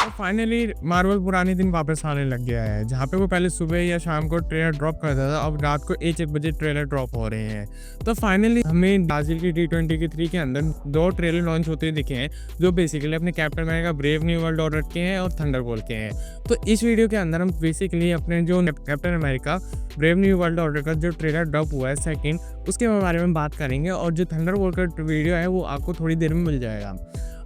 Finally Marvel पुराने दिन वापस आने लग गया है, जहाँ पे वो पहले सुबह या शाम को ट्रेलर ड्रॉप करता था, अब रात को 1-1 बजे ट्रेलर ड्रॉप हो रहे हैं। तो फाइनली हमें ब्राजील की T20 के अंदर 2 ट्रेलर लॉन्च होते दिखे हैं, जो बेसिकली अपने captain America brave new world order के हैं और थंडरबोल्ट के हैं। तो इस वीडियो के अंदर हम बेसिकली अपने जो captain America brave new world order का जो ट्रेलर ड्रॉप हुआ है सेकंड, उसके बारे में बात करेंगे, और जो थंडरबोल्ट का वीडियो है वो आपको थोड़ी देर में मिल जाएगा।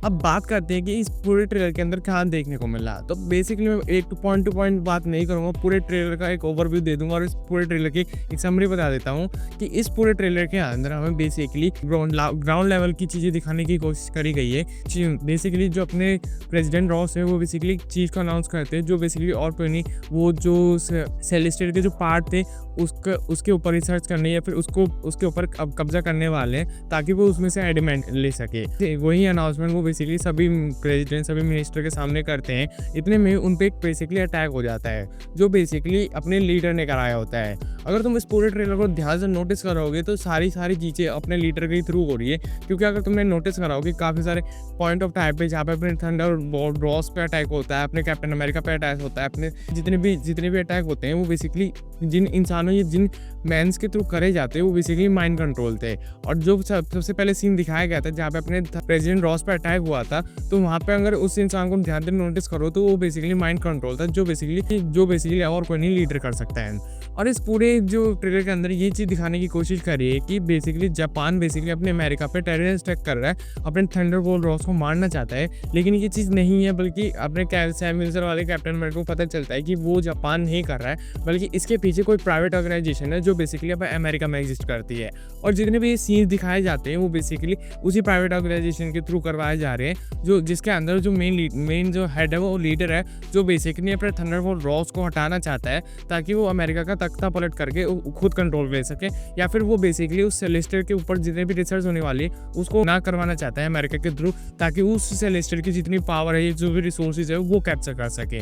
अब बात करते हैं कि इस पूरे ट्रेलर के अंदर क्या देखने को मिला। तो बेसिकली मैं एक टू पॉइंट बात नहीं करूँगा, पूरे ट्रेलर का एक ओवरव्यू दे दूंगा और इस पूरे ट्रेलर की एक समरी बता देता हूँ कि इस पूरे ट्रेलर के अंदर हमें बेसिकली ग्राउंड लेवल की चीज़ें दिखाने की कोशिश करी गई है। बेसिकली जो अपने प्रेसिडेंट रॉस है वो बेसिकली चीज़ को अनाउंस करते हैं, जो बेसिकली और कोई नहीं, वो जो सेलेस्टियल के जो पार्ट थे उसके ऊपर रिसर्च करने या फिर उसके ऊपर कब्जा करने वाले हैं, ताकि वो उसमें से एडिमेंट ले सके। वही अनाउंसमेंट वो बेसिकली सभी प्रेसिडेंट सभी मिनिस्टर के सामने करते हैं। इतने में उन पे एक बेसिकली अटैक हो जाता है, जो बेसिकली अपने लीडर ने कराया होता है। अगर तुम इस पूरे ट्रेलर को ध्यान से नोटिस करोगे तो सारी चीज़ें अपने लीडर के थ्रू हो रही है, क्योंकि अगर तुमने नोटिस कराओगे काफ़ी सारे पॉइंट ऑफ टाइम पे जहाँ पे अपने थंडर रॉस पे अटैक होता है, अपने कैप्टन अमेरिका पे अटैक होता है, अपने जितने भी अटैक होते हैं वो बेसिकली जिन इंसानों या जिन मैंस के थ्रू करे जाते हैं वो बेसिकली माइंड कंट्रोल थे। और जो सबसे पहले सीन दिखाया गया था जहाँ पे अपने प्रेसिडेंट रॉस पे अटैक हुआ था, तो वहाँ पे अगर उस इंसान को ध्यान से नोटिस करो तो वो बेसिकली माइंड कंट्रोल था, जो बेसिकली और कोई नहीं लीडर कर सकता है। और इस पूरे जो ट्रेलर के अंदर ये चीज़ दिखाने की कोशिश करी है कि बेसिकली जापान बेसिकली अपने अमेरिका पे टेररिस्ट अटैक कर रहा है, अपने थंडरबोल्ट रॉस को मारना चाहता है, लेकिन ये चीज़ नहीं है, बल्कि अपने सैम विल्सन वाले कैप्टन अमेरिका को पता चलता है कि वो जापान नहीं कर रहा है, बल्कि इसके पीछे कोई प्राइवेट ऑर्गेनाइजेशन है जो बेसिकली अब अमेरिका में एग्जिस्ट करती है। और जितने भी सीन्स दिखाए जाते हैं वो बेसिकली उसी प्राइवेट ऑर्गेनाइजेशन के थ्रू करवाए जा रहे हैं, जो जिसके अंदर जो मेन जो हेड है वो लीडर है, जो बेसिकली अपने थंडरबोल्ट रॉस को हटाना चाहता है, ताकि वो अमेरिका का तख्ता पलट करके खुद कंट्रोल ले सके, या फिर वो बेसिकली उस सेलेस्टियल के ऊपर जितने भी रिसर्च होने वाली है उसको ना करवाना चाहता है अमेरिका के थ्रू, ताकि उस सेलेस्टियल की जितनी पावर है, जो भी रिसोर्सेज है वो कैप्चर कर सके।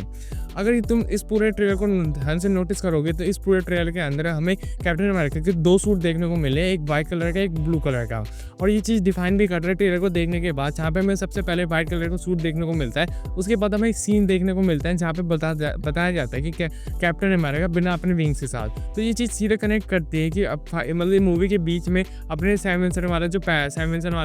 अगर तुम इस पूरे ट्रेलर को ध्यान से नोटिस करोगे तो इस पूरे ट्रेलर के अंदर हमें कैप्टन अमेरिका के 2 सूट देखने को मिले, एक वाइट कलर का एक ब्लू कलर का, और ये चीज़ डिफाइन भी कर रहा है ट्रेलर को देखने के बाद, जहाँ पे हमें सबसे पहले वाइट कलर का सूट देखने को मिलता है। उसके बाद हमें एक सीन देखने को मिलता है जहाँ पे बताया जाता है कि कैप्टन अमेरिका बिना अपने विंग्स के साथ, तो ये चीज़ सीधे कनेक्ट करती है कि अब मतलब मूवी के बीच में अपने सैम विल्सन वाले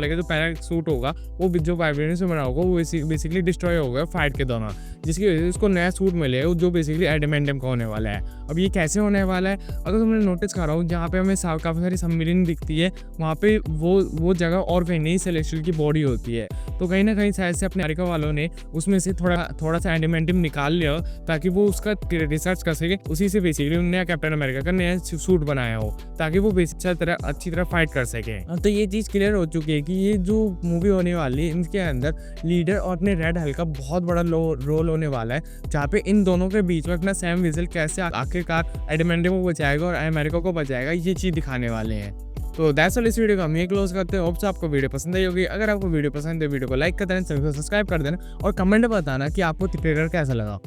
का जो पैरा सूट होगा वो जो वाइब्रेनियम से बना होगा वो बेसिकली डिस्ट्रॉय होगा फाइट के दौरान, जिसकी वजह से उसको नया सूट मिले जो बेसिकली एडामेंटियम का होने वाला है। अब ये कैसे होने वाला है, अगर तुमने नोटिस करा हो जहाँ पे हमें काफ़ी सारी सबमरीन दिखती है, वहाँ पे वो जगह और कहीं नहीं सेलेस्टियल की बॉडी होती है, तो कहीं ना कहीं शायद से अपने अमेरिका वालों ने उसमें से थोड़ा सा एडामेंटियम निकाल लिया ताकि वो उसका रिसर्च कर सके, उसी से बेसिकली नया कैप्टन अमेरिका का नया सूट बनाया हो, ताकि वो अच्छी तरह फाइट कर सके। तो ये चीज़ क्लियर हो चुकी है कि ये जो मूवी होने वाली है इनके अंदर लीडर और अपने रेड हल्क का बहुत बड़ा रोल होने वाला है, जहाँ पे इन दोनों के बीच में अपना सैम विल्सन कैसे आखिरकार एडामेंटियम को बचाएगा और अमेरिका को बचाएगा, ये चीज़ दिखाने वाले हैं। तो दैट्स ऑल, इस वीडियो को हम ये क्लोज करते हैं। होप्स आपको वीडियो पसंद आई होगी। अगर आपको वीडियो पसंद है वीडियो को लाइक कर देना, चैनल को सब्सक्राइब कर देना और कमेंट में बताना कि आपको ट्रेलर कैसा लगा।